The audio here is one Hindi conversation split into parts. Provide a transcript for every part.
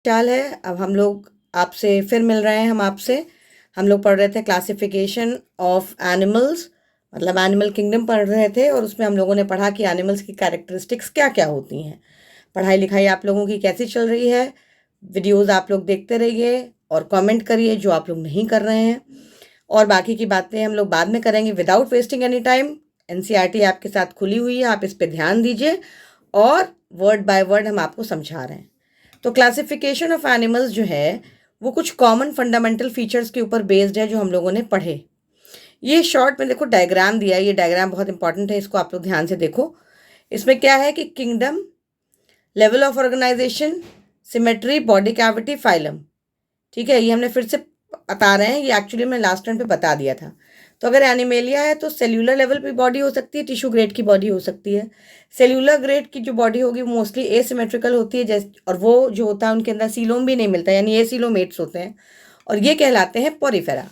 चाल है। अब हम लोग आपसे फिर मिल रहे हैं। हम लोग पढ़ रहे थे क्लासिफिकेशन ऑफ एनिमल्स, मतलब एनिमल किंगडम पढ़ रहे थे, और उसमें हम लोगों ने पढ़ा कि एनिमल्स की कैरेक्टरिस्टिक्स क्या क्या होती हैं। पढ़ाई लिखाई आप लोगों की कैसी चल रही है? वीडियोस आप लोग देखते रहिए और कमेंट करिए जो आप लोग नहीं कर रहे हैं, और बाकी की बातें हम लोग बाद में करेंगे without wasting any time. NCERT आपके साथ खुली हुई है, आप इस पर ध्यान दीजिए, और वर्ड बाय वर्ड हम आपको समझा रहे हैं। तो क्लासिफिकेशन ऑफ एनिमल्स जो है वो कुछ कॉमन फंडामेंटल फीचर्स के ऊपर बेस्ड है जो हम लोगों ने पढ़े। ये शॉर्ट में देखो डायग्राम दिया है, ये डायग्राम बहुत इंपॉर्टेंट है, इसको आप लोग ध्यान से देखो। इसमें क्या है कि kingdom, level of organisation, symmetry, body cavity, phylum. ठीक है, ये हमने फिर से बता रहे हैं, ये एक्चुअली मैं लास्ट टाइम पे बता दिया था। तो अगर एनिमेलिया है तो सेल्यूलर लेवल पे बॉडी हो सकती है, टिश्यू ग्रेड की बॉडी हो सकती है। सेल्यूलर ग्रेड की जो बॉडी होगी वो मोस्टली एसिमेट्रिकल होती है, जैसे, और वो जो होता है उनके अंदर सीलोम भी नहीं मिलता, यानी एसिलोमेट्स होते हैं, और ये कहलाते हैं पोरिफेरा।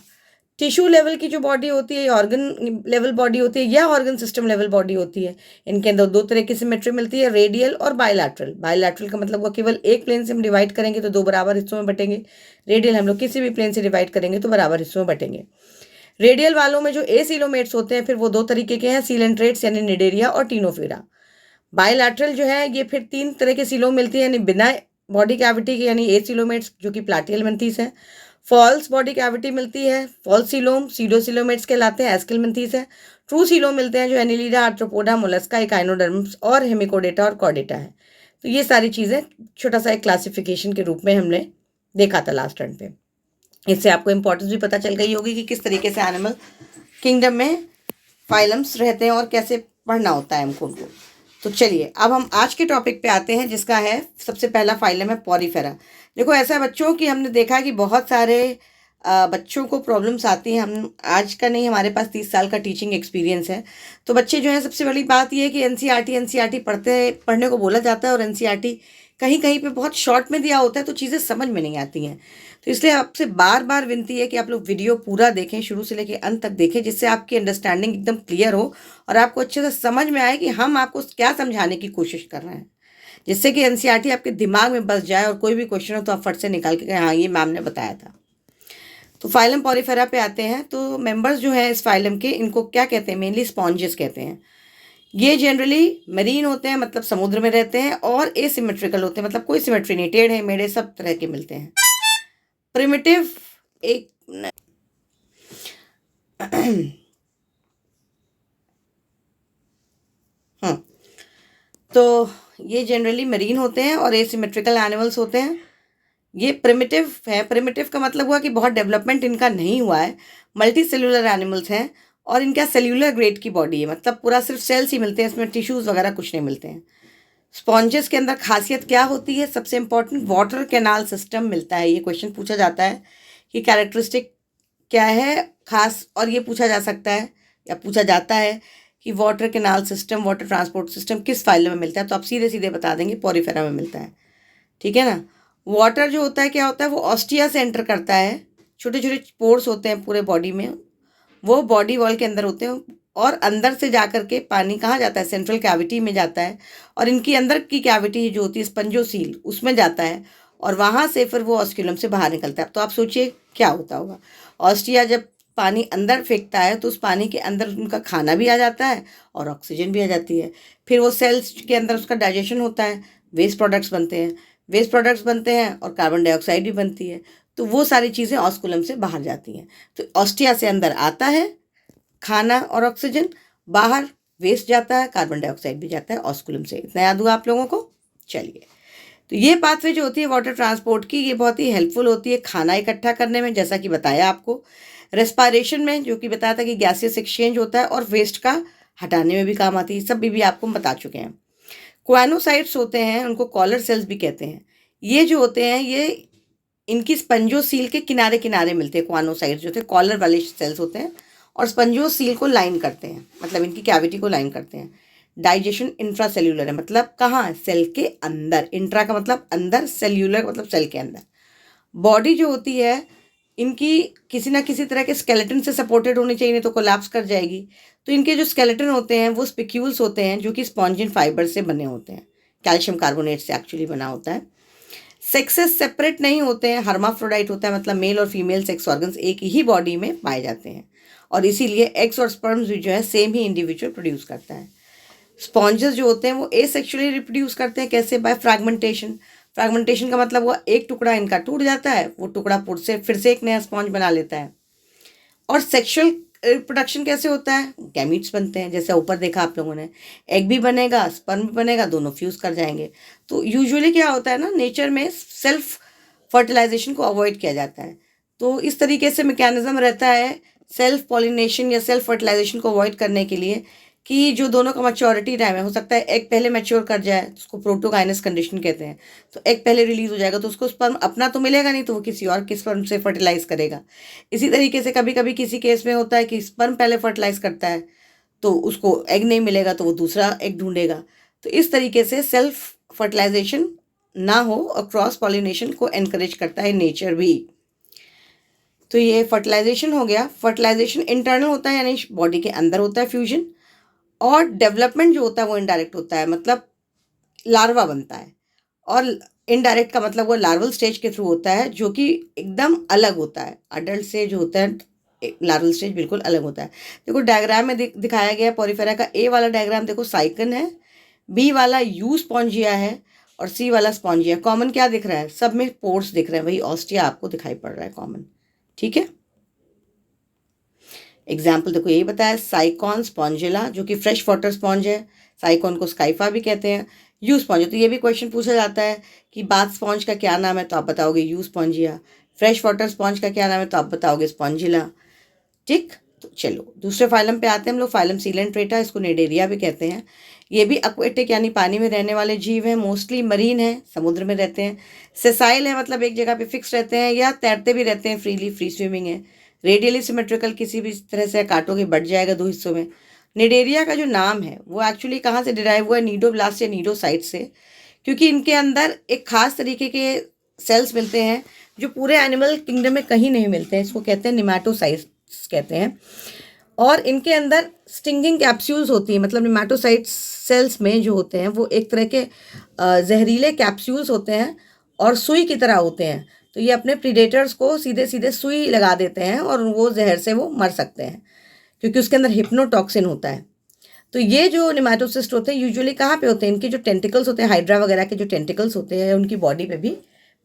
टिश्यू लेवल की जो बॉडी होती है, ऑर्गन लेवल बॉडी होती है या ऑर्गन सिस्टम लेवल बॉडी होती है। इनके अंदर दो तरह की सिमेट्री मिलती है, रेडियल और बायलैटरल। बायलैटरल का मतलब वो केवल एक प्लेन से हम डिवाइड करेंगे तो दो बराबर हिस्सों में बटेंगे। रेडियल हम लोग किसी भी प्लेन से डिवाइड करेंगे तो बराबर हिस्सों में बटेंगे। रेडियल वालों में जो एसिलोमेट्स होते हैं फिर वो दो तरीके के हैं, सीलेंट्रेट्स यानी निडेरिया और टीनोफिरा। बायलैटरल जो है ये फिर तीन तरह के सीलोम मिलती है, यानी बिना बॉडी कैविटी के, यानी एसिलोमेट्स जो कि प्लाटियल मेंथिस है। फॉल्स बॉडी कैविटी मिलती है, फॉल्स सीलोम, सीडोसिलोमेट्स कहलाते हैं, एस्किल मेंथिस है। ट्रू सीलोम मिलते हैं जो एनिलीडा, आर्थ्रोपोडा, मोलस्का, इकाइनोडर्म्स और हेमिकोडेटा और कॉर्डेटा है। तो ये सारी चीज़ें छोटा सा एक क्लासिफिकेशन के रूप में हमने देखा था लास्ट टर्न पे। इससे आपको इंपॉर्टेंस भी पता चल गई होगी कि किस तरीके से एनिमल किंगडम में फाइलम्स रहते हैं और कैसे पढ़ना होता है हमको उनको। तो चलिए अब हम आज के टॉपिक पे आते हैं, जिसका है सबसे पहला फाइलम है पोरिफेरा। देखो ऐसा है बच्चों कि हमने देखा कि बहुत सारे बच्चों को प्रॉब्लम्स आती हैं। हम आज का नहीं, हमारे पास 30 साल का टीचिंग एक्सपीरियंस है। तो बच्चे जो है, सबसे बड़ी बात ये है कि एनसीईआरटी पढ़ने को बोला जाता है, और एनसीईआरटी कहीं कहीं पे बहुत शॉर्ट में दिया होता है तो चीज़ें समझ में नहीं आती हैं। तो इसलिए आपसे बार बार विनती है कि आप लोग वीडियो पूरा देखें, शुरू से लेकर अंत तक देखें, जिससे आपकी अंडरस्टैंडिंग एकदम क्लियर हो और आपको अच्छे से समझ में आए कि हम आपको क्या समझाने की कोशिश कर रहे हैं, जिससे कि एनसीईआरटी आपके दिमाग में बस जाए और कोई भी क्वेश्चन हो तो आप फट से निकाल के कहें हाँ ये मैम ने बताया था। तो फाइलम पोरिफेरा पे आते हैं। तो मेंबर्स जो हैं इस फाइलम के, इनको क्या कहते हैं? मेनली स्पॉन्जेस कहते हैं। ये जनरली मरीन होते हैं, मतलब समुद्र में रहते हैं, और एसिमेट्रिकल होते हैं, मतलब कोई सिमेट्री नहीं, टेढ़े मेढ़े सब तरह के मिलते हैं। प्रिमिटिव एक हाँ, तो ये जनरली मरीन होते हैं और एसिमेट्रिकल एनिमल्स होते हैं। ये प्रिमिटिव है। प्रिमिटिव का मतलब हुआ कि बहुत डेवलपमेंट इनका नहीं हुआ है। मल्टी सेल्यूलर एनिमल्स हैं और इनका सेल्यूलर ग्रेड की बॉडी है, मतलब पूरा सिर्फ सेल्स ही मिलते हैं, इसमें टिश्यूज़ वगैरह कुछ नहीं मिलते हैं। स्पॉन्जेस के अंदर खासियत क्या होती है? सबसे इंपॉर्टेंट, वाटर कैनाल सिस्टम मिलता है। ये क्वेश्चन पूछा जाता है कि कैरेक्टरिस्टिक क्या है खास, और ये पूछा जा सकता है या पूछा जाता है कि water canal system, water transport system किस फाइलम में मिलता है? तो आप सीधे सीधे बता देंगे पोरिफेरा में मिलता है। ठीक है ना। वाटर जो होता है क्या होता है? वो ऑस्टिया से एंटर करता है। छोटे छोटे पोर्स होते हैं पूरे बॉडी में, वो बॉडी वॉल के अंदर होते हैं, और अंदर से जा कर के पानी कहाँ जाता है? सेंट्रल कैविटी में जाता है, और इनकी अंदर की कैविटी जो होती है स्पंजोसील, उसमें जाता है, और वहाँ से फिर वो ऑस्क्यूलम से बाहर निकलता है। तो आप सोचिए क्या होता होगा। ऑस्टिया जब पानी अंदर फेंकता है तो उस पानी के अंदर उनका खाना भी आ जाता है और ऑक्सीजन भी आ जाती है। फिर वो सेल्स के अंदर उसका डाइजेशन होता है, वेस्ट प्रोडक्ट्स बनते हैं, वेस्ट प्रोडक्ट्स बनते हैं और कार्बन डाइऑक्साइड भी बनती है। तो वो सारी चीज़ें ऑस्कुलम से बाहर जाती हैं। तो ऑस्टिया से अंदर आता है खाना और ऑक्सीजन, बाहर वेस्ट जाता है, कार्बन डाइऑक्साइड भी जाता है ऑस्कुलम से। इतना याद हुआ आप लोगों को? चलिए, तो ये पाथवे जो होती है वाटर ट्रांसपोर्ट की, ये बहुत ही हेल्पफुल होती है खाना इकट्ठा करने में, जैसा कि बताया आपको। रेस्पायरेशन में, जो कि बताया था कि गैसियस एक्सचेंज होता है, और वेस्ट का हटाने में भी काम आती है। सब भी आपको बता चुके हैं। क्वानोसाइट्स होते हैं, उनको कॉलर सेल्स भी कहते हैं। ये जो होते हैं ये इनकी स्पंजोसील के किनारे किनारे मिलते हैं। क्वानोसाइट्स जो थे कॉलर वाले सेल्स होते हैं और स्पंजोसील को लाइन करते हैं, मतलब इनकी कैविटी को लाइन करते हैं। डाइजेशन इंट्रासेल्यूलर है, मतलब कहाँ? सेल के अंदर। इंट्रा का मतलब अंदर, सेल्यूलर मतलब सेल के अंदर। बॉडी जो होती है इनकी किसी ना किसी तरह के स्केलेटन से सपोर्टेड होनी चाहिए, नहीं तो कोलैप्स कर जाएगी। तो इनके जो स्केलेटन होते हैं वो स्पिक्यूल्स होते हैं, जो कि स्पॉन्जिन फाइबर से बने होते हैं, कैल्शियम कार्बोनेट से एक्चुअली बना होता है। सेक्सेस सेपरेट नहीं होते हैं, हर्माफ्रोडाइट होता है, मतलब मेल और फीमेल सेक्स ऑर्गन्स एक ही बॉडी में पाए जाते हैं और इसीलिए एग्स और स्पर्म्स भी जो है सेम ही इंडिविजुअल प्रोड्यूस करता है। स्पॉन्जेस जो होते हैं वो एसेक्सुअली रिप्रोड्यूस करते हैं, कैसे? Bye fragmentation. फ्रैगमेंटेशन का मतलब हुआ एक टुकड़ा इनका टूट जाता है, वो टुकड़ा फिर से एक नया स्पॉन्ज बना लेता है। और सेक्सुअल रिप्रोडक्शन कैसे होता है? गैमीट्स बनते हैं, जैसे ऊपर देखा आप लोगों ने, एग भी बनेगा, स्पर्म भी बनेगा, दोनों फ्यूज कर जाएंगे। तो यूजुअली क्या होता है ना, नेचर में सेल्फ फर्टिलाइजेशन को अवॉइड किया जाता है। तो इस तरीके से मैकेनिज्म रहता है सेल्फ पॉलिनेशन या सेल्फ फर्टिलाइजेशन को अवॉइड करने के लिए कि जो दोनों का मैच्योरिटी टाइम है, हो सकता है एग पहले मैच्योर कर जाए, उसको प्रोटोगाइनस कंडीशन कहते हैं। तो एग पहले रिलीज हो जाएगा तो उसको स्पर्म अपना तो मिलेगा नहीं, तो वो किसी और के स्पर्म से फर्टिलाइज करेगा। इसी तरीके से कभी कभी किसी केस में होता है कि स्पर्म पहले फर्टिलाइज करता है तो उसको एग नहीं मिलेगा तो वो दूसरा एग ढूंढेगा। तो इस तरीके से सेल्फ फर्टिलाइजेशन ना हो और क्रॉस पॉलिनेशन को एनकरेज करता है नेचर भी। तो ये फर्टिलाइजेशन हो गया। फर्टिलाइजेशन इंटरनल होता है, यानी बॉडी के अंदर होता है फ्यूजन, और डेवलपमेंट जो होता है वो इनडायरेक्ट होता है, मतलब लार्वा बनता है। और इनडायरेक्ट का मतलब वो लार्वल स्टेज के थ्रू होता है, जो कि एकदम अलग होता है अडल्ट से जो होता है। लार्वल स्टेज बिल्कुल अलग होता है। देखो डायग्राम में दिखाया गया पोरिफेरा का। ए वाला डायग्राम देखो साइकन है, बी वाला यू स्पॉन्जिया है और सी वाला स्पॉन्जिया। कॉमन क्या दिख रहा है? सब में पोर्स दिख रहे हैं, वही ऑस्टिया आपको दिखाई पड़ रहा है कॉमन। ठीक है, एग्जाम्पल देखो यही बताया, साइकॉन स्पॉन्जिला जो कि फ्रेश वाटर स्पॉन्ज है, साइकॉन को स्काइफा भी कहते हैं। यू स्पॉन्ज, तो ये भी क्वेश्चन पूछा जाता है कि बाथ स्पॉन्ज का क्या नाम है, तो आप बताओगे you Spongia. Fresh water sponge का क्या नाम है, तो आप बताओगे स्पॉन्जिला। ठीक, तो चलो दूसरे फाइलम पे आते हैं हम लोग। फाइलम सीलेंट्रेटा, इसको निडेरिया भी कहते हैं। ये भी एक्वेटिक यानी पानी में रहने वाले जीव हैं, मोस्टली मरीन है, समुद्र में रहते हैं। सेसाइल है, मतलब एक जगह पे फिक्स रहते हैं या तैरते भी रहते हैं फ्रीली, फ्री स्विमिंग है। रेडियली सिमेट्रिकल, किसी भी तरह से काटोगे बढ़ जाएगा दो हिस्सों में। निडेरिया का जो नाम है वो एक्चुअली कहाँ से डिराइव हुआ है? नीडोब्लास्ट या नीडोसाइट से, क्योंकि इनके अंदर एक खास तरीके के सेल्स मिलते हैं जो पूरे एनिमल किंगडम में कहीं नहीं मिलते हैं। इसको कहते हैं निमैटोसाइट्स कहते हैं। और इनके अंदर स्टिंगिंग कैप्सूल्स होती है, मतलब निमैटोसाइट्स सेल्स में जो होते हैं वो एक तरह के जहरीले कैप्सूल्स होते हैं और सुई की तरह होते हैं। तो ये अपने प्रीडेटर्स को सीधे सीधे सुई लगा देते हैं और वो जहर से वो मर सकते हैं, क्योंकि उसके अंदर हिप्नोटॉक्सिन होता है। तो ये जो निमैटोसिस्ट होते हैं यूजुअली कहाँ पे होते हैं? इनके जो टेंटिकल्स होते हैं, हाइड्रा वगैरह के जो टेंटिकल्स होते हैं उनकी बॉडी पे भी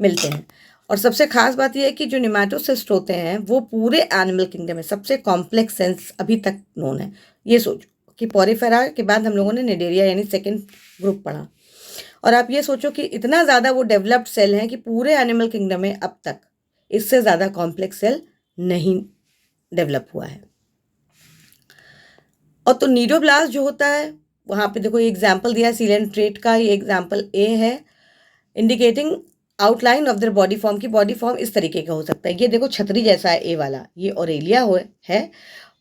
मिलते हैं। और सबसे खास बात यह है कि जो निमैटोसिस्ट होते हैं वो पूरे एनिमल किंगडम में सबसे कॉम्प्लेक्स सेल्स अभी तक नोन है। ये सोचो कि पोरिफेरा के बाद हम लोगों ने निडेरिया यानी सेकेंड ग्रुप पढ़ा, और आप ये सोचो कि इतना ज़्यादा वो डेवलप्ड सेल हैं कि पूरे एनिमल किंगडम में अब तक इससे ज़्यादा कॉम्प्लेक्स सेल नहीं डेवलप हुआ है। और तो नीडोब्लास्ट जो होता है, वहाँ पे देखो ये एग्जाम्पल दिया है सीलेंट्रेट का, ये एग्जाम्पल ए है, indicating outline of their body form की बॉडी फॉर्म इस तरीके का हो सकता है। ये देखो छतरी जैसा है ए वाला, ये ऑरेलिया है,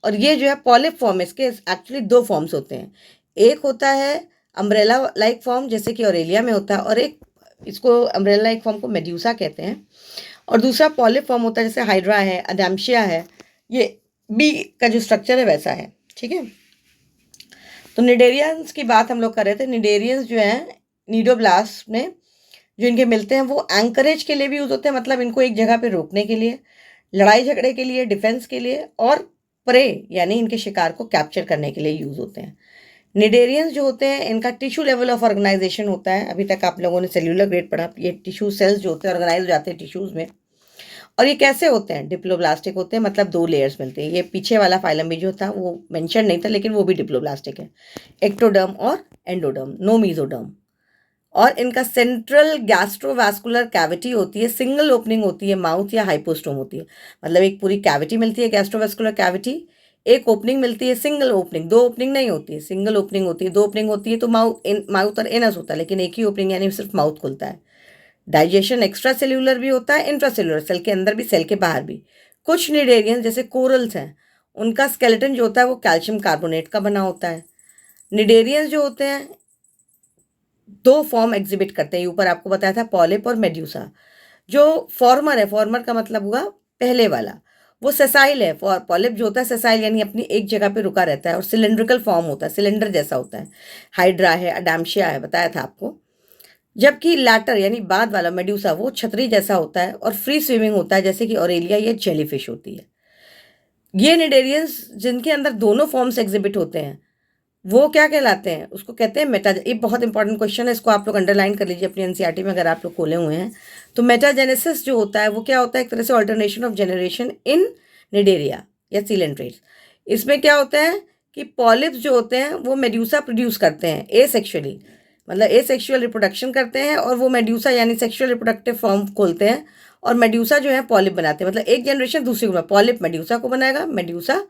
और ये जो है पॉलिप फॉर्म है। इसके एक्चुअली दो फॉर्म्स होते हैं, एक होता है अम्ब्रेला लाइक फॉर्म जैसे कि ऑरेलिया में होता है, और एक इसको अम्ब्रेला लाइक फॉर्म को मेड्यूसा कहते हैं, और दूसरा पॉलिप फॉर्म होता है जैसे हाइड्रा है, अडाम्शिया है। ये बी का जो स्ट्रक्चर है वैसा है। ठीक है, तो निडेरियंस की बात हम लोग कर रहे थे। निडेरियंस जो है नीडोब्लास्ट में जो इनके मिलते हैं वो एंकरेज के लिए भी यूज़ होते हैं, मतलब इनको एक जगह पे रोकने के लिए, लड़ाई झगड़े के लिए, डिफेंस के लिए, और प्रे यानी इनके शिकार को कैप्चर करने के लिए यूज़ होते हैं। निडेरियंस जो होते हैं इनका टिश्यू लेवल ऑफ ऑर्गेनाइजेशन होता है। अभी तक आप लोगों ने सेल्यूलर ग्रेड पढ़ा, ये टिश्यू सेल्स जो होते हैं ऑर्गेनाइज हो जाते हैं टिश्यूज़ में। और ये कैसे होते हैं? डिप्लोब्लास्टिक होते हैं, मतलब दो लेयर्स मिलते हैं। ये पीछे वाला फाइलम भी जो था वो मेंशन नहीं था, लेकिन वो भी डिप्लोब्लास्टिक है, एक्टोडर्म और एंडोडर्म, नो मीजोडर्म। और इनका सेंट्रल गैस्ट्रोवास्कुलर कैविटी होती है, सिंगल ओपनिंग होती है, माउथ या हाइपोस्टोम होती है, मतलब एक पूरी कैविटी मिलती है गैस्ट्रोवास्कुलर कैविटी, एक ओपनिंग मिलती है, सिंगल ओपनिंग, दो ओपनिंग नहीं होती है, सिंगल ओपनिंग होती है। दो ओपनिंग होती है तो माउथ और एनस होता है, लेकिन एक ही ओपनिंग यानी सिर्फ माउथ खुलता है। डाइजेशन एक्स्ट्रा सेल्यूलर भी होता है, इंट्रा सेल्यूलर, सेल के अंदर भी सेल के बाहर भी। कुछ निडेरियंस जैसे कोरल्स हैं, उनका स्केलेटन जो होता है वो कैल्शियम कार्बोनेट का बना होता है। निडेरियंस जो होते हैं दो फॉर्म एग्जिबिट करते हैं, ऊपर आपको बताया था पॉलिप और मेड्यूसा। जो फॉर्मर है, फॉर्मर का मतलब हुआ पहले वाला, वो सेसाइल है। पॉलिप जो होता है सेसाइल यानी अपनी एक जगह पे रुका रहता है, और सिलेंड्रिकल फॉर्म होता है, सिलेंडर जैसा होता है। हाइड्रा है, अडाम्शिया है, बताया था आपको। जबकि लैटर यानी बाद वाला मेड्यूसा वो छतरी जैसा होता है और फ्री स्विमिंग होता है, जैसे कि ऑरेलिया या जेलीफिश होती है। ये निडेरियंस जिनके अंदर दोनों फॉर्म्स एग्जिबिट होते हैं वो क्या कहलाते हैं? उसको कहते हैं मेटा। ये बहुत इंपॉर्टेंट क्वेश्चन है, इसको आप लोग अंडरलाइन कर लीजिए अपनी एनसीईआरटी में अगर आप लोग खोले हुए हैं। तो मेटाजेनेसिस जो होता है वो क्या होता है? एक तरह से alternation of generation in Cnidaria या सीलेंट्रेट्स। इसमें क्या होता है कि पॉलिप्स जो होते हैं वो मेड्यूसा प्रोड्यूस करते हैं एसेक्सुअली, मतलब एसेक्सुअल रिप्रोडक्शन करते हैं, और वो मेड्यूसा यानी सेक्सुअल रिप्रोडक्टिव फॉर्म खोलते हैं और मेड्यूसा जो है पॉलिप बनाते हैं। मतलब एक जनरेशन दूसरी को, पॉलिप मेड्यूसा को बनाएगा, मेड्यूसा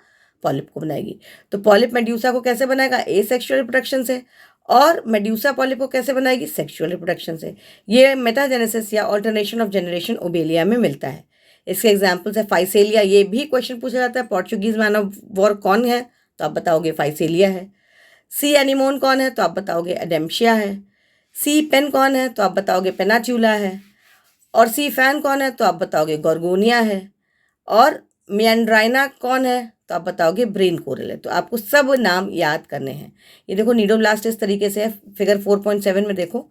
पॉलिप को बनाएगी। तो पॉलिप मेड्यूसा को कैसे बनाएगा? एसेक्सुअल रिप्रोडक्शन से। और मेड्यूसा पॉलिप को कैसे बनाएगी? सेक्सुअल रिप्रोडक्शन से। ये मेटाजेनेसिस या ऑल्टरनेशन ऑफ जनरेशन ओबेलिया में मिलता है। इसके एग्जाम्पल्स है फाइसेलिया। ये भी क्वेश्चन पूछा जाता है, पोर्चुगीज मैन ऑफ वॉर कौन है? तो आप बताओगे फाइसेलिया है। सी एनिमोन कौन है? तो आप बताओगे एडेम्शिया है। सी पेन कौन है? तो आप बताओगे पेनाच्यूला है। और सी फैन कौन है? तो आप बताओगे गॉर्गोनिया है। और मियंड्राइना कौन है? तो आप बताओगे ब्रेन कोरल है। तो आपको सब नाम याद करने हैं। ये देखो नीडोब्लास्ट इस तरीके से है, फिगर 4.7 में देखो।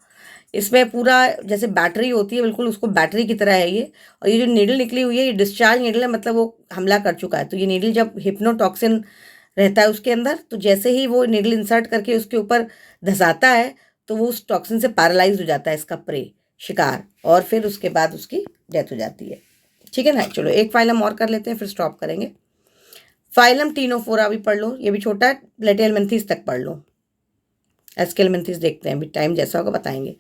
इसमें पूरा जैसे बैटरी होती है, बिल्कुल उसको बैटरी की तरह है ये। और ये जो नीडल निकली हुई है ये डिस्चार्ज नीडल है, मतलब वो हमला कर चुका है। तो ये नीडल जब हिप्नोटॉक्सिन रहता है उसके अंदर, तो जैसे ही वो नीडल इंसर्ट करके उसके ऊपर धंसाता है तो वो उस टॉक्सिन से पैरालाइज हो जाता है इसका प्रे, शिकार, और फिर उसके बाद उसकी डेथ हो जाती है। ठीक है ना? चलो एक फाइलम और कर लेते हैं फिर स्टॉप करेंगे। फाइलम टीनोफोरा भी पढ़ लो, ये भी छोटा है, प्लेटिहेल्मिन्थीस तक पढ़ लो। एस्केल्मिन्थीस देखते हैं, अभी टाइम जैसा होगा बताएंगे।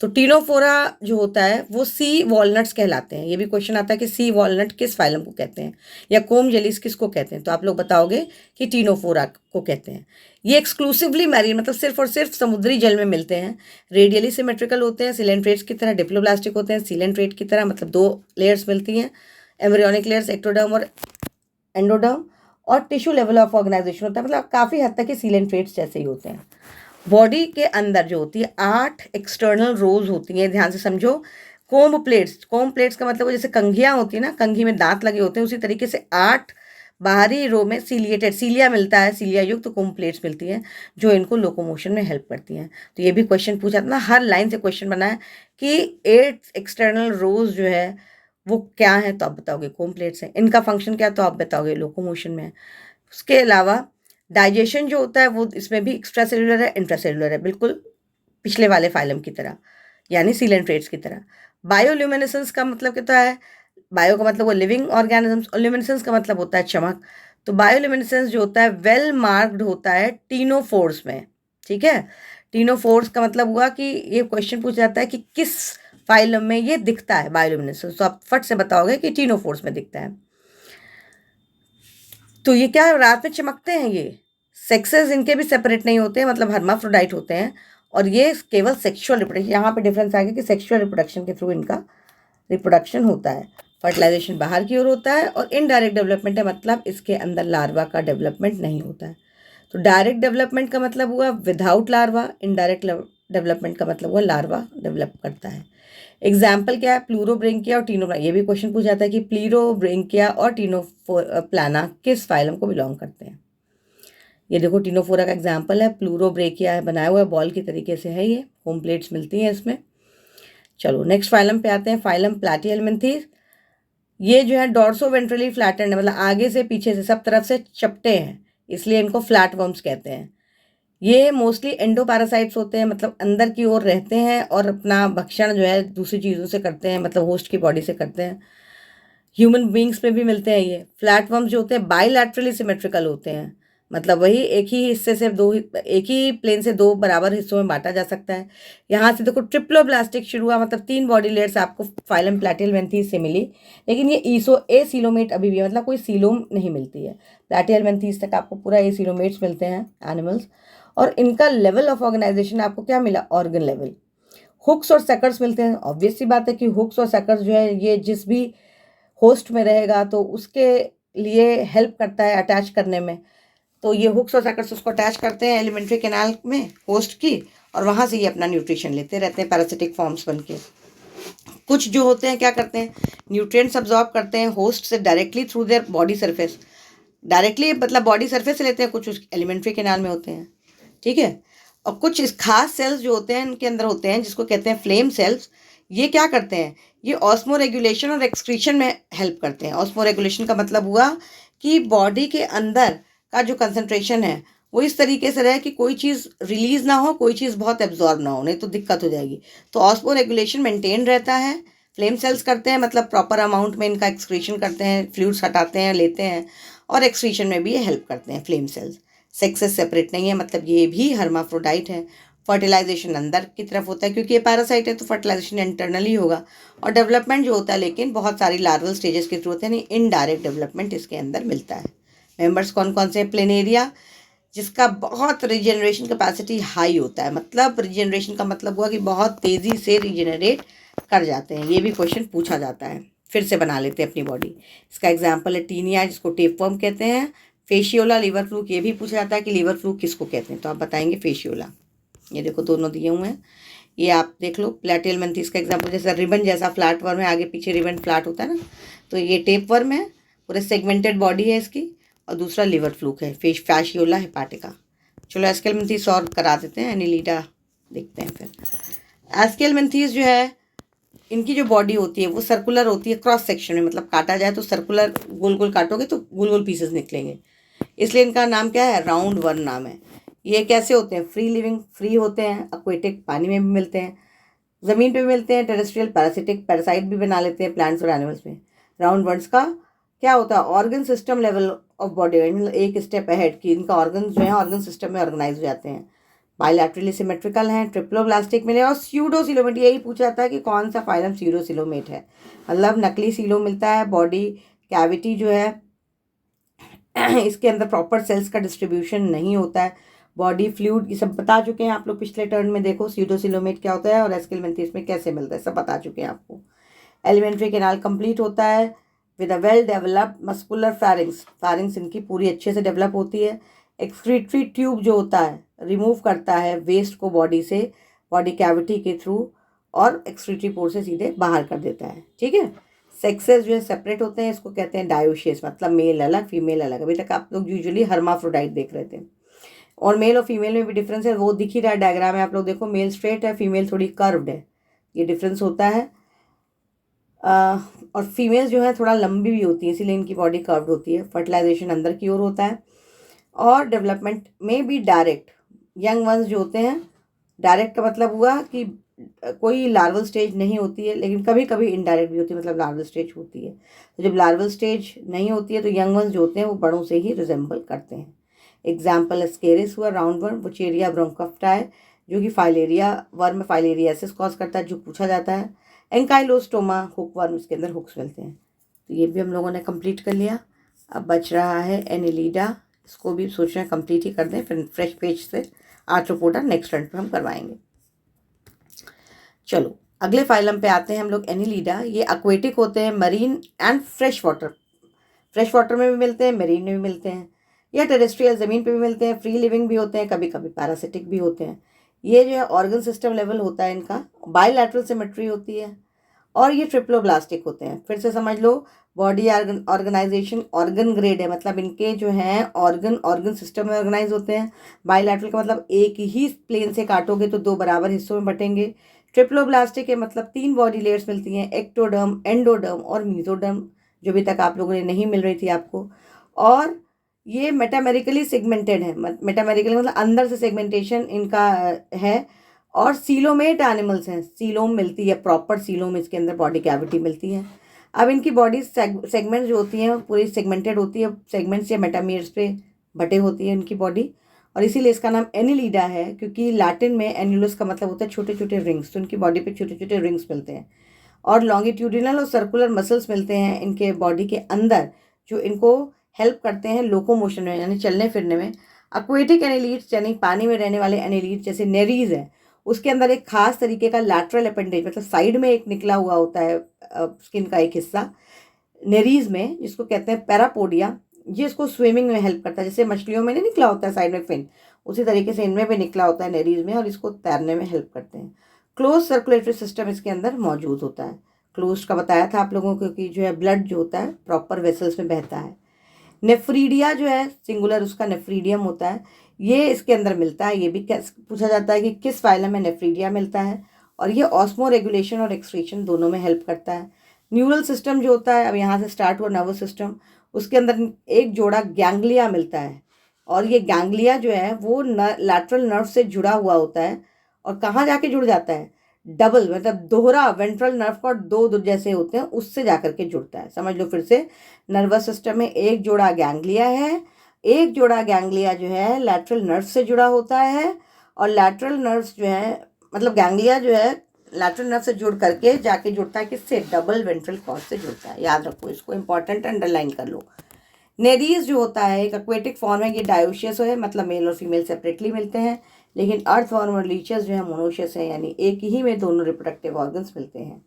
तो टीनोफोरा जो होता है वो सी वॉलनट्स कहलाते हैं। ये भी क्वेश्चन आता है कि सी वॉलनट किस फाइलम को कहते हैं, या कोम जेलिस किसको कहते हैं? तो आप लोग बताओगे कि टीनोफोरा को कहते हैं। ये एक्सक्लूसिवली मैरीन, मतलब सिर्फ और सिर्फ समुद्री जल में मिलते हैं। रेडियली सिमेट्रिकल होते हैं, सिलेंट्रेट्स की तरह डिप्लोब्लास्टिक होते हैं, सिलेंट्रेट की तरह, मतलब 2 लेयर्स मिलती हैं, एम्ब्रियोनिक लेयर्स एक्टोडर्म और एंडोडर्म। और टिश्यू लेवल ऑफ ऑर्गेनाइजेशन होता है, मतलब काफ़ी हद तक ही सीलेंट्रेट्स जैसे ही होते हैं। बॉडी के अंदर जो होती है 8 एक्सटर्नल रोज होती हैं, ध्यान से समझो। कोम्ब प्लेट्स का मतलब जैसे कंघियाँ होती है ना, कंघी में दांत लगे होते हैं, उसी तरीके से 8 बाहरी रो में सीलिएटेड सिलिया मिलता है, सिलिया युक्त कोम्ब प्लेट्स मिलती हैं जो इनको लोकोमोशन में हेल्प करती हैं। तो ये भी क्वेश्चन पूछा था ना, हर लाइन से क्वेश्चन बना है कि 8 एक्सटर्नल रोज जो है वो क्या है? तो आप बताओगे कोम्ब प्लेट्स हैं। इनका फंक्शन क्या? तो आप बताओगे लोकोमोशन में। उसके अलावा डाइजेशन जो होता है वो इसमें भी एक्स्ट्रा सेलुलर है, इंट्रासेलुलर है, बिल्कुल पिछले वाले फाइलम की तरह, यानी सीलेंट्रेट्स की तरह। बायोल्यूमिनेसेंस का मतलब क्या है? बायो का मतलब वो लिविंग ऑर्गेनिजम्स, और ल्यूमिनेसेंस का मतलब होता है चमक। तो बायोल्यूमिनेसेंस जो होता है वेल मार्क्ड होता है टीनोफोर्स में। ठीक है? टीनोफोर्स का मतलब हुआ कि ये क्वेश्चन पूछा जाता है कि किस फाइलम में ये दिखता है बायोल्यूमिनेसेंस, तो आप फट से बताओगे कि टीनोफोर्स में दिखता है। तो ये क्या है? रात में चमकते हैं ये। सेक्सेस इनके भी सेपरेट नहीं होते हैं, मतलब हर्माफ्रोडाइट होते हैं, और ये केवल सेक्सुअल रिप्रोडक्शन, यहाँ पे डिफरेंस आएगा कि सेक्सुअल रिप्रोडक्शन के थ्रू इनका रिप्रोडक्शन होता है। फर्टिलाइजेशन बाहर की ओर होता है, और इनडायरेक्ट डेवलपमेंट है, मतलब इसके अंदर लार्वा का डेवलपमेंट नहीं होता है। तो डायरेक्ट डेवलपमेंट का मतलब हुआ विदाउट लार्वा, इनडायरेक्ट डेवलपमेंट का मतलब हुआ लार्वा डेवलप करता है। एग्जाम्पल क्या है? प्लूरोब्रेंकिया और टीनोप्लाना। ये भी क्वेश्चन पूछा जाता है कि प्लूरोब्रेंकिया और टीनोप्लाना किस फाइलम को बिलोंग करते हैं। ये देखो टीनोफोरा का एग्जाम्पल है, प्लूरोब्रेकिया है, बनाया हुआ है बॉल की तरीके से है, ये होम प्लेट्स मिलती हैं इसमें। चलो नेक्स्ट फाइलम पे आते हैं, फाइलम प्लैटिहेल्मिन्थीस। ये जो है डॉर्सो वेंट्रली फ्लैटेंड, मतलब आगे से पीछे से सब तरफ से चपटे हैं, इसलिए इनको फ्लैट वर्म्स कहते हैं। ये मोस्टली एंडोपैरासाइट्स होते हैं, मतलब अंदर की ओर रहते हैं और अपना भक्षण जो है दूसरी चीज़ों से करते हैं, मतलब होस्ट की बॉडी से करते हैं। ह्यूमन बींग्स में भी मिलते हैं ये। फ्लैट वर्म्स जो होते हैं बाइलैटरली सिमेट्रिकल होते हैं, मतलब वही एक ही हिस्से से एक ही प्लेन से 2 बराबर हिस्सों में बांटा जा सकता है। यहाँ से देखो ट्रिप्लोब्लास्टिक शुरू हुआ, मतलब 3 बॉडी लेयर्स आपको फाइलम प्लैटिहेल्मिन्थीस से मिली, लेकिन ये एसीलोमेट अभी भी है, मतलब कोई सीलोम नहीं मिलती है। प्लैटिहेल्मिन्थीस तक आपको पूरा एसीलोमेट्स मिलते हैं एनिमल्स। और इनका लेवल ऑफ ऑर्गेनाइजेशन आपको क्या मिला? Organ level. हुक्स और सकर्स मिलते हैं। ऑब्वियस सी बात है कि हुक्स और सकर्स जो है ये जिस भी होस्ट में रहेगा तो उसके लिए हेल्प करता है अटैच करने में। तो ये हुक्स और सकर्स उसको अटैच करते हैं एलिमेंट्री कैनाल में होस्ट की, और वहाँ से ये अपना न्यूट्रिशन लेते रहते हैं पैरासिटिक फॉर्म्स बन के। कुछ जो होते हैं क्या करते हैं? न्यूट्रिएंट्स अब्जॉर्ब करते हैं होस्ट से directly through their body surface, directly मतलब बॉडी सरफेस से लेते हैं, कुछ उस एलिमेंट्री कैनाल में होते हैं। ठीक है? और कुछ इस खास सेल्स जो होते हैं इनके अंदर होते हैं जिसको कहते हैं फ्लेम सेल्स। ये क्या करते हैं, ये ऑस्मो रेगुलेशन और एक्सक्रीशन में हेल्प करते हैं। ऑस्मो रेगुलेशन का मतलब हुआ कि बॉडी के अंदर का जो कंसंट्रेशन है वो इस तरीके से रहे कि कोई चीज़ रिलीज ना हो, कोई चीज़ बहुत एब्जॉर्ब ना हो, नहीं तो दिक्कत हो जाएगी। तो ऑस्मो रेगुलेशन मेंटेन रहता है। फ्लेम सेल्स करते हैं मतलब प्रॉपर अमाउंट में इनका एक्सक्रीशन करते हैं, फ्लूइड्स हटाते हैं, लेते हैं, और एक्सक्रीशन में भी ये हेल्प करते हैं फ्लेम सेल्स। सेक्स से सेपरेट नहीं है, मतलब ये भी हर्माफ्रोडाइट है। फर्टिलाइजेशन अंदर की तरफ होता है क्योंकि ये पैरासाइट है, तो फर्टिलाइजेशन इंटरनली होगा। और डेवलपमेंट जो होता है लेकिन बहुत सारी लार्वल स्टेजेस के थ्रू होते हैं, नहीं इनडायरेक्ट डेवलपमेंट इसके अंदर मिलता है। मेंबर्स कौन कौन से हैं, प्लेनेरिया जिसका बहुत रिजेनरेशन कैपेसिटी हाई होता है, मतलब रिजेनरेशन का मतलब हुआ कि बहुत तेज़ी से रिजेनरेट कर जाते हैं। ये भी क्वेश्चन पूछा जाता है, फिर से बना लेते हैं अपनी बॉडी। इसका एग्जाम्पल है टीनिया जिसको टेपवर्म कहते हैं। फेशियोला लिवर फ्लूक, ये भी पूछा जाता है कि लिवर फ्लूक किसको कहते हैं, तो आप बताएंगे फेशियोला। ये देखो दोनों दिए हुए हैं, ये आप देख लो। प्लेटियलमेंथीस का एग्जाम्पल, जैसा रिबन जैसा फ्लैट वर्म है, आगे पीछे रिबन फ्लैट होता है ना, तो ये टेप वर्म है, पूरे सेगमेंटेड बॉडी है इसकी। और दूसरा लिवर फ्लूक है फैशियोला हेपाटिका। चलो एस्केलमेंथीस और करा देते हैं, एनिलीडा देखते हैं फिर। एस्केलमेंथीस जो है इनकी जो बॉडी होती है वो सर्कुलर होती है क्रॉस सेक्शन में, मतलब काटा जाए तो सर्कुलर, गोल गोल काटोगे तो गोल गोल पीसेस निकलेंगे, इसलिए इनका नाम क्या है, राउंड वर्म नाम है। ये कैसे होते हैं, फ्री लिविंग, फ्री होते हैं, एक्वेटिक पानी में भी मिलते हैं, ज़मीन पे भी मिलते हैं, टेरेस्ट्रियल पैरासिटिक, पैरासाइट भी बना लेते हैं प्लांट्स और एनिमल्स में। राउंड वर्म्स का क्या होता है, organ system level of body, मतलब एक स्टेप अहेड की इनका ऑर्गन जो है ऑर्गन सिस्टम में ऑर्गेनाइज हो जाते हैं। बायलैटरली सिमेट्रिकल हैं, ट्रिप्लोब्लास्टिक मिले, और स्यूडोसिलोमेट, यही पूछा जाता है कि कौन सा फाइलम स्यूडोसिलोमेट है, मतलब नकली सीलो मिलता है। बॉडी कैविटी जो है इसके अंदर प्रॉपर सेल्स का डिस्ट्रीब्यूशन नहीं होता है। बॉडी फ्लूइड, ये सब बता चुके हैं आप लोग पिछले टर्न में, देखो स्यूडोसिलोमेट क्या होता है और एस्केलमेंथीस में कैसे मिलता है, सब बता चुके हैं आपको। एलिमेंट्री कैनाल कंप्लीट होता है with a well developed muscular फैरिंग्स, फैरिंग्स इनकी पूरी अच्छे से डेवलप होती है। एक्सक्रीटरी ट्यूब जो होता है रिमूव करता है वेस्ट को बॉडी से, बॉडी कैविटी के थ्रू, और एक्सक्रीटरी पोर से सीधे बाहर कर देता है, ठीक है। सेक्सेस जो है सेपरेट होते हैं, इसको कहते हैं डायोशियस, मतलब मेल अलग फीमेल अलग। अभी तक आप लोग यूजुअली हर्माफ्रोडाइट देख रहे थे, और मेल और फीमेल में भी डिफरेंस है, वो दिख ही रहा है डायग्राम में, आप लोग देखो मेल स्ट्रेट है, फीमेल थोड़ी कर्व्ड है, ये डिफरेंस होता है। और फीमेल जो है थोड़ा लंबी भी होती है, इसीलिए इनकी बॉडी कर्व्ड होती है। फर्टिलाइजेशन अंदर की ओर होता है, और डेवलपमेंट में भी डायरेक्ट। यंग वंस जो होते हैं, डायरेक्ट का मतलब हुआ कि कोई लार्वल स्टेज नहीं होती है, लेकिन कभी कभी इनडायरेक्ट भी होती है, मतलब लार्वल स्टेज होती है। तो जब लार्वल स्टेज नहीं होती है तो यंग वंस जो होते हैं वो बड़ों से ही रिजेंबल करते हैं। एग्जाम्पल स्केरिस हुआ राउंड वर्म, वुचेरिया ब्रोंकोप्टाई जो कि फाइलेरिया वर्म, फाइलेरियासिस कॉज करता है, जो पूछा जाता है। एंकाइलोस्टोमा हुक वर्म, इसके अंदर हुक्स मिलते हैं। तो ये भी हम लोगों ने कंप्लीट कर लिया। अब बच रहा है एनिलीडा, इसको भी सोच रहे हैं कंप्लीट ही कर दें, फिर फ्रेश पेज से आर्थ्रोपोडा नेक्स्ट रन पे हम करवाएंगे। चलो अगले फाइलम पे आते हैं हम लोग, एनिलीडा। ये एक्वेटिक होते हैं, marine and fresh water, fresh water में भी मिलते हैं, मरीन में भी मिलते हैं, या टेरेस्ट्रियल ज़मीन पे भी मिलते हैं, फ्री लिविंग भी होते हैं, कभी कभी पैरासिटिक भी होते हैं। ये जो है ऑर्गन सिस्टम लेवल होता है इनका, बायलैटरल सिमेट्री होती है, और ये ट्रिप्लोब्लास्टिक होते हैं। फिर से समझ लो, बॉडी ऑर्गेनाइजेशन ऑर्गन ग्रेड है, मतलब इनके जो हैं ऑर्गन सिस्टम में ऑर्गेनाइज होते हैं। बायलैटरल का मतलब एक ही प्लेन से काटोगे तो दो बराबर हिस्सों में बटेंगे। ट्रिप्लोब्लास्टिक के मतलब तीन बॉडी लेयर्स मिलती हैं, एक्टोडर्म, एंडोडर्म और मीजोडर्म, जो अभी तक आप लोगों ने नहीं मिल रही थी आपको। और ये मेटामेरिकली सेगमेंटेड है, मेटामेरिकली मतलब अंदर से सेगमेंटेशन इनका है। और सीलोमेट एनिमल्स हैं, सीलोम मिलती है, प्रॉपर सीलोम इसके अंदर बॉडी कैविटी मिलती है। अब इनकी बॉडी सेगमेंट्स जो होती हैं पूरी सेगमेंटेड होती है, सेगमेंट्स या मेटामियर्स पे बटे होती है इनकी बॉडी, और इसीलिए इसका नाम एनिलीडा है, क्योंकि लैटिन में एनुलस का मतलब होता है छोटे छोटे रिंग्स, तो इनकी बॉडी पे छोटे छोटे रिंग्स मिलते हैं। और लॉन्गिट्यूडिनल और सर्कुलर मसल्स मिलते हैं इनके बॉडी के अंदर, जो इनको हेल्प करते हैं लोकोमोशन में, यानी चलने फिरने में। एक्वेटिक एनिलीड्स यानी पानी में रहने वाले एनिलीड्स जैसे नेरीज है, उसके अंदर एक खास तरीके का लैटरल अपेंडेज, मतलब साइड में एक निकला हुआ होता है स्किन का एक हिस्सा नेरीज में, जिसको कहते हैं पैरापोडिया। ये इसको स्विमिंग में हेल्प करता है, जैसे मछलियों में नहीं निकला होता है साइड में फिन, उसी तरीके से इनमें भी निकला होता है नेरीज में, और इसको तैरने में हेल्प करते हैं। क्लोज सर्कुलेटरी सिस्टम इसके अंदर मौजूद होता है। क्लोज का बताया था आप लोगों को कि जो है ब्लड जो होता है प्रॉपर वेसल्स में बहता है। नेफ्रीडिया जो है सिंगुलर उसका नेफ्रीडियम होता है, ये इसके अंदर मिलता है। ये भी पूछा जाता है कि किस फाइलम में नेफ्रीडिया मिलता है, और ये ऑस्मो रेगुलेशन और एक्सक्रीशन दोनों में हेल्प करता है। न्यूरल सिस्टम जो होता है, अब यहाँ से स्टार्ट हुआ नर्वस सिस्टम, उसके अंदर एक जोड़ा गैंग्लिया मिलता है, और ये गैंग्लिया जो है वो लैटरल नर्व से जुड़ा हुआ होता है। और कहाँ जाके जुड़ जाता है, डबल मतलब दोहरा वेंट्रल नर्व का दो जैसे होते हैं उससे जाकर के जुड़ता है। समझ लो फिर से, नर्वस सिस्टम में एक जोड़ा गैंग्लिया है, एक जोड़ा गैंग्लिया जो है लैटरल नर्व से जुड़ा होता है, और लैटरल नर्व्स जो है मतलब गैंग्लिया जो है लैटरल नर्व से जुड़ करके जाके जुड़ता है किससे, डबल वेंट्रल कॉर्ड से जुड़ता है। याद रखो इसको, इंपॉर्टेंट अंडरलाइन कर लो। नेरीज जो होता है एक एक्वेटिक फॉर्म है, ये डायोशियस है, मतलब मेल और फीमेल सेपरेटली मिलते हैं, लेकिन अर्थवॉर्म और लीचेस जो है मोनोशियस है, यानी एक ही में दोनों रिप्रोडक्टिव ऑर्गन्स मिलते हैं।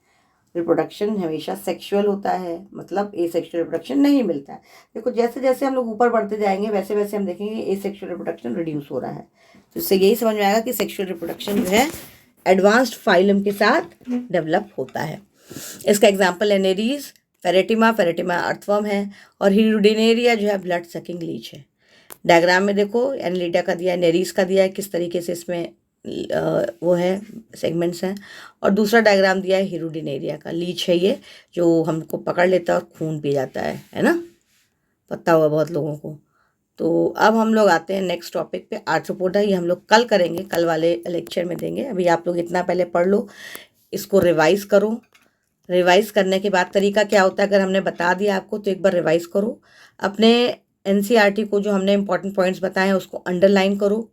रिप्रोडक्शन हमेशा सेक्सुअल होता है, मतलब एसेक्सुअल रिप्रोडक्शन नहीं मिलता है। देखो जैसे जैसे हम लोग ऊपर बढ़ते जाएंगे वैसे वैसे हम देखेंगे एसेक्सुअल रिप्रोडक्शन रिड्यूस हो रहा है। तो इससे यही समझ में आएगा कि सेक्सुअल रिप्रोडक्शन जो है एडवांस्ड फाइलम के साथ डेवलप होता है। इसका एग्जाम्पल है नेरीज, फेरेटिमा, फेरेटिमा अर्थवर्म है, और हिरुडिनेरिया जो है ब्लड सकिंग लीच है। डायग्राम में देखो एनालिडा का दिया है, नेरीज का दिया है, किस तरीके से इसमें वो है सेगमेंट्स हैं, और दूसरा डायग्राम दिया है हिरुडिनेरिया का। लीच है ये जो हमको पकड़ लेता है और खून पी जाता है ना, पता हुआ बहुत लोगों को। तो अब हम लोग आते हैं नेक्स्ट टॉपिक पे, आर्थ्रोपोडा। ये हम लोग कल करेंगे, कल वाले लेक्चर में देंगे। अभी आप लोग इतना पहले पढ़ लो, इसको रिवाइज करो। रिवाइज करने के बाद तरीका क्या होता है, अगर हमने बता दिया आपको तो एक बार रिवाइज करो। अपने एनसीईआरटी को जो हमने इंपॉर्टेंट पॉइंट्स बताए हैं उसको अंडरलाइन करो,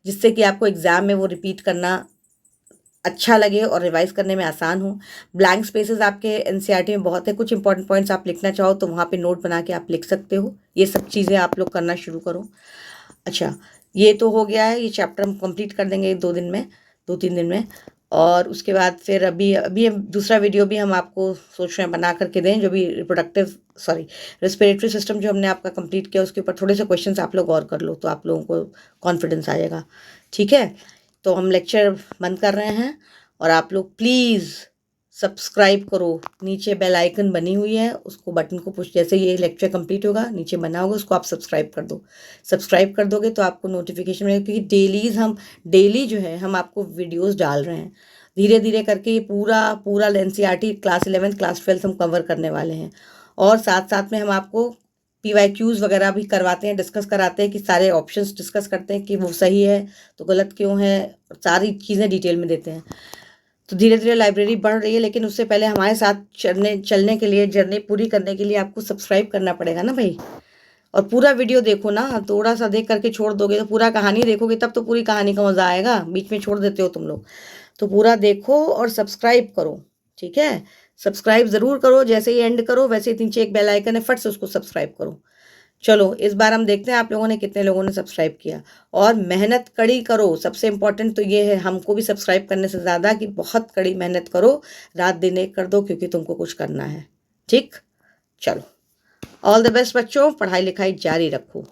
जिससे कि आपको एग्ज़ाम में वो रिपीट करना अच्छा लगे और रिवाइज करने में आसान हो। ब्लैंक स्पेसेस आपके एनसीईआरटी में बहुत है, कुछ इंपॉर्टेंट पॉइंट्स आप लिखना चाहो तो वहाँ पे नोट बना के आप लिख सकते हो। ये सब चीज़ें आप लोग करना शुरू करो। अच्छा, ये तो हो गया है, ये चैप्टर हम कंप्लीट कर देंगे 2 दिन में, 2-3 दिन में। और उसके बाद फिर अभी अभी दूसरा वीडियो भी हम आपको सोच रहे हैं बना करके दें, जो भी रेस्पिरेटरी सिस्टम जो हमने आपका कंप्लीट किया उसके ऊपर थोड़े से क्वेश्चंस आप लोग और कर लो तो आप लोगों को कॉन्फिडेंस आ जाएगा। ठीक है, तो हम लेक्चर बंद कर रहे हैं, और आप लोग प्लीज़ सब्सक्राइब करो। नीचे बेल आइकन बनी हुई है, उसको बटन को पुश, जैसे ये लेक्चर कंप्लीट होगा नीचे बना होगा उसको आप सब्सक्राइब कर दो। सब्सक्राइब कर दोगे तो आपको नोटिफिकेशन मिलेगा, क्योंकि डेली जो है हम आपको वीडियोस डाल रहे हैं। धीरे धीरे करके ये पूरा NCERT class 11th class 12th हम कवर करने वाले हैं, और साथ साथ में हम आपको PYQs वगैरह भी करवाते हैं, डिस्कस कराते हैं कि सारे ऑप्शंस डिस्कस करते हैं कि वो सही है तो गलत क्यों है, सारी चीज़ें डिटेल में देते हैं। तो धीरे धीरे लाइब्रेरी बढ़ रही है, लेकिन उससे पहले हमारे साथ चलने के लिए, जर्नी पूरी करने के लिए आपको सब्सक्राइब करना पड़ेगा ना भाई। और पूरा वीडियो देखो ना, थोड़ा सा देख करके छोड़ दोगे तो पूरा कहानी देखोगे तब तो पूरी कहानी का मज़ा आएगा, बीच में छोड़ देते हो तुम लोग। तो पूरा देखो और सब्सक्राइब करो, ठीक है। सब्सक्राइब ज़रूर करो, जैसे ही एंड करो वैसे ही नीचे एक बेल आइकन है, फट से उसको सब्सक्राइब करो। चलो इस बार हम देखते हैं आप लोगों ने कितने लोगों ने सब्सक्राइब किया, और मेहनत कड़ी करो। सबसे इम्पोर्टेंट तो ये है, हमको भी सब्सक्राइब करने से ज़्यादा कि बहुत कड़ी मेहनत करो, रात दिन एक कर दो, क्योंकि तुमको कुछ करना है। ठीक, चलो ऑल द बेस्ट बच्चों, पढ़ाई लिखाई जारी रखो।